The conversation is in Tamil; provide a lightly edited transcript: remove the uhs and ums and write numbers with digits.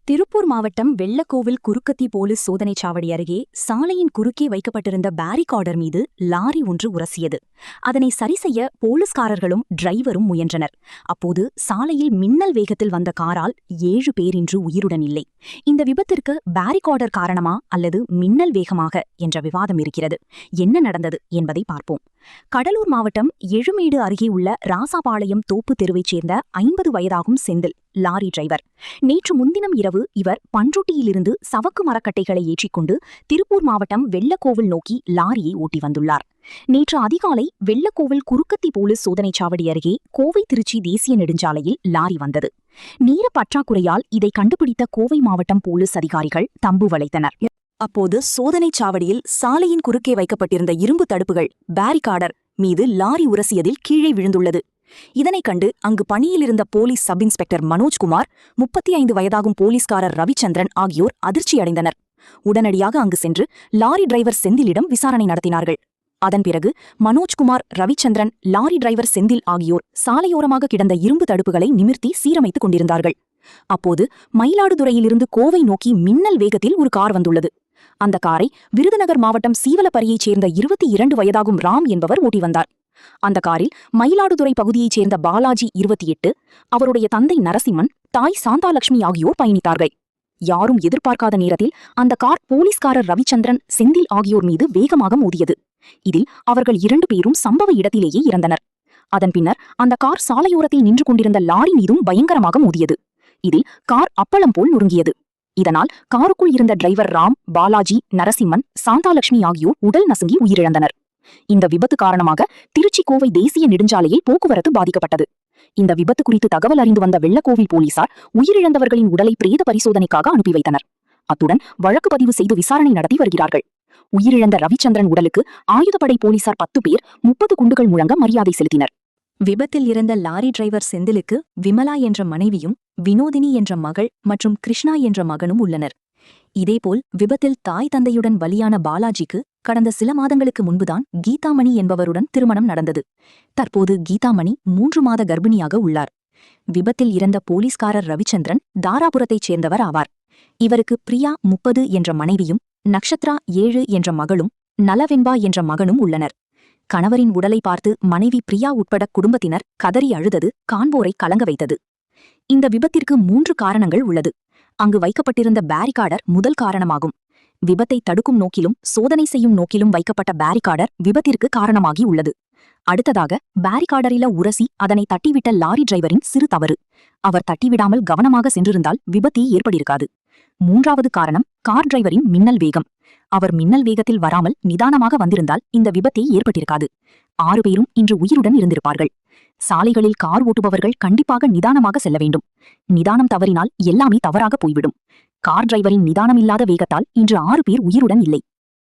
திருப்பூர் மாவட்டம் வெள்ளக்கோவில் குறுக்கத்தி போலீஸ் சோதனைச் சாவடி அருகே சாலையின் குறுக்கே வைக்கப்பட்டிருந்த பேரிகார்டர் மீது லாரி ஒன்று உரசியது. அதனை சரிசெய்ய போலீஸ்காரர்களும் டிரைவரும் முயன்றனர். அப்போது சாலையில் மின்னல் வேகத்தில் வந்த காரால் 7 பேர் இன்று உயிருடன் இல்லை. இந்த விபத்திற்கு பேரிகார்டர் காரணமா அல்லது மின்னல் வேகமாக என்ற விவாதம் இருக்கிறது. என்ன நடந்தது என்பதை பார்ப்போம். கடலூர் மாவட்டம் எழுமேடு அருகே உள்ள ராசாபாளையம் தோப்பு தெருவைச் சேர்ந்த 50 வயதாகும் செந்தில் லாரி டிரைவர். நேற்று முன்தினம் இரவு இவர் பண்ருட்டியிலிருந்து சவக்கு மரக்கட்டைகளை ஏற்றிக்கொண்டு திருப்பூர் மாவட்டம் வெள்ளக்கோவில் நோக்கி லாரியை ஓட்டி வந்துள்ளார். நேற்று அதிகாலை வெள்ளக்கோவில் குறுக்கத்தி போலீஸ் சோதனைச் சாவடி அருகே கோவை திருச்சி தேசிய நெடுஞ்சாலையில் லாரி வந்தது. நீர பற்றாக்குறையால் இதை கண்டுபிடித்த கோவை மாவட்டம் போலீஸ் அதிகாரிகள் தம்பு வளைத்தனர். அப்போது சோதனைச் சாவடியில் சாலையின் குறுக்கே வைக்கப்பட்டிருந்த இரும்பு தடுப்புகள் பேரிகார்டர் மீது லாரி உரசியதில் கீழே விழுந்துள்ளது. இதனைக் கண்டு அங்கு பணியிலிருந்த போலீஸ் சப் இன்ஸ்பெக்டர் மனோஜ்குமார், 35 வயதாகும் போலீஸ்காரர் ரவிச்சந்திரன் ஆகியோர் அதிர்ச்சியடைந்தனர். உடனடியாக அங்கு சென்று லாரி டிரைவர் செந்திலிடம் விசாரணை நடத்தினார்கள். அதன் பிறகு மனோஜ்குமார், ரவிச்சந்திரன், லாரி டிரைவர் செந்தில் ஆகியோர் சாலையோரமாக கிடந்த இரும்பு தடுப்புகளை நிமிர்த்தி சீரமைத்துக் கொண்டிருந்தார்கள். அப்போது மயிலாடுதுறையிலிருந்து கோவை நோக்கி மின்னல் வேகத்தில் ஒரு கார் வந்துள்ளது. அந்த காரை விருதுநகர் மாவட்டம் சீவலப்பரியைச் சேர்ந்த 22 வயதாகும் ராம் என்பவர் ஓட்டி வந்தார். அந்த காரில் மயிலாடுதுறை பகுதியைச் சேர்ந்த பாலாஜி 28, அவருடைய தந்தை நரசிம்மன், தாய் சாந்தாலட்சுமி ஆகியோர் பயணித்தார்கள். யாரும் எதிர்பார்க்காத நேரத்தில் அந்த கார் போலீஸ்காரர் ரவிச்சந்திரன், செந்தில் ஆகியோர் மீது வேகமாக மோதியது. இதில் அவர்கள் 2 பேரும் சம்பவ இடத்திலேயே இறந்தனர். அதன் பின்னர் அந்த கார் சாலையோரத்தில் நின்று கொண்டிருந்த லாரி மீதும் பயங்கரமாக மோதியது. இதில் கார் அப்பளம் போல் நொறுங்கியது. இதனால் காருக்குள் இருந்த டிரைவர் ராம், பாலாஜி, நரசிம்மன், சாந்தாலட்சுமி ஆகியோர் உடல் நசுங்கி உயிரிழந்தனர். இந்த விபத்து காரணமாக திருச்சி கோவை தேசிய நெடுஞ்சாலையில் போக்குவரத்து பாதிக்கப்பட்டது. இந்த விபத்து குறித்து தகவல் அறிந்து வந்த வெள்ளக்கோவில் போலீசார் உயிரிழந்தவர்களின் உடலை பிரேத பரிசோதனைக்காக அனுப்பி வைத்தனர். அத்துடன் வழக்கு பதிவு செய்து விசாரணை நடத்தி வருகிறார்கள். உயிரிழந்த ரவிச்சந்திரன் உடலுக்கு ஆயுதப்படை போலீசார் 10 பேர் 30 குண்டுகள் முழங்க மரியாதை செலுத்தினர். விபத்தில் இறந்த லாரி டிரைவர் செந்திலுக்கு விமலா என்ற மனைவியும், வினோதினி என்ற மகள் மற்றும் கிருஷ்ணா என்ற மகனும் உள்ளனர். இதேபோல் விபத்தில் தாய் தந்தையுடன் பலியான பாலாஜிக்கு கடந்த சில மாதங்களுக்கு முன்புதான் கீதாமணி என்பவருடன் திருமணம் நடந்தது. தற்போது கீதாமணி 3 மாத கர்ப்பிணியாக உள்ளார். விபத்தில் இறந்த போலீஸ்காரர் ரவிச்சந்திரன் தாராபுரத்தைச் சேர்ந்தவர் ஆவார். இவருக்கு பிரியா 30 என்ற மனைவியும், நக்ஷத்ரா 7 என்ற மகளும், நலவென்பா என்ற மகனும் உள்ளனர். கணவரின் உடலை பார்த்து மனைவி பிரியா உட்பட குடும்பத்தினர் கதறி அழுதது காண்போரை கலங்க வைத்தது. இந்த விபத்திற்கு 3 காரணங்கள் உள்ளது. அங்கு வைக்கப்பட்டிருந்த பேரிகார்டர் முதல் காரணமாகும். விபத்தை தடுக்கும் நோக்கிலும் சோதனை செய்யும் நோக்கிலும் வைக்கப்பட்ட பேரிகார்டர் விபத்திற்கு காரணமாகி உள்ளது. அடுத்ததாக பேரிகார்டரில உரசி அதனை தட்டிவிட்ட லாரி டிரைவரின் சிறு தவறு. அவர் தட்டிவிடாமல் கவனமாக சென்றிருந்தால் விபத்தே ஏற்பட்டிருக்காது. 3வது காரணம் கார் டிரைவரின் மின்னல் வேகம். அவர் மின்னல் வேகத்தில் வராமல் நிதானமாக வந்திருந்தால் இந்த விபத்தே ஏற்பட்டிருக்காது. 6 பேரும் இன்று உயிருடன் இருந்திருப்பார்கள். சாலைகளில் கார் ஓட்டுபவர்கள் கண்டிப்பாக நிதானமாக செல்ல வேண்டும். நிதானம் தவறினால் எல்லாமே தவறாக போய்விடும். கார் டிரைவரின் நிதானமில்லாத வேகத்தால் இன்று 6 பேர் உயிருடன் இல்லை.